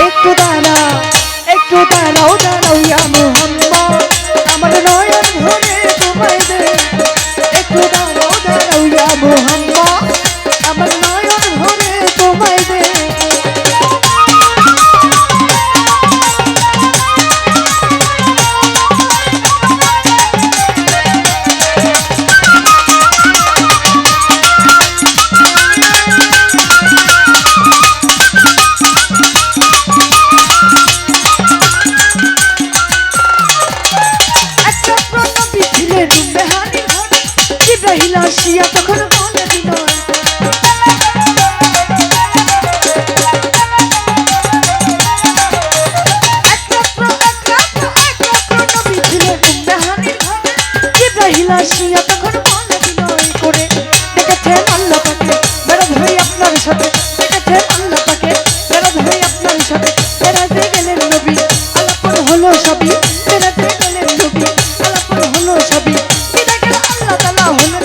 একটু দাঁড়াও একটু দাঁড়াও দাঁড়াও ইয়া মোহাম্মদ আমার নয়ন ভরে তোমায় দে একটু দাঁড়াও দাঁড়াও ইয়া মোহাম্মদ আমার নয়ন ভরে তোমায় দে আসিয়া তখন মনে দিল আসিয়া তখন মনে দিল করে দেখেছেন আল্লাহ পাকে বেড়া ধরে আপনার সাথে দেখেছেন আল্লাহ পাকে বেড়া ধরে আপনার সাথে বেড়াতে গেলেন নবী আলাপন হলো সবই বেড়াতে গেলেন নবী আলাপন হলো সবই আল্লাহ তাআলা হলেন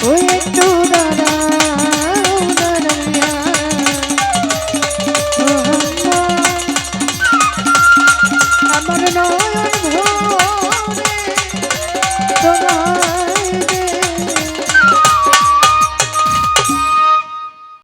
ওই একটু দাঁড়াও দাঁড়াইয়া আমার নয়ন ভরে তোমার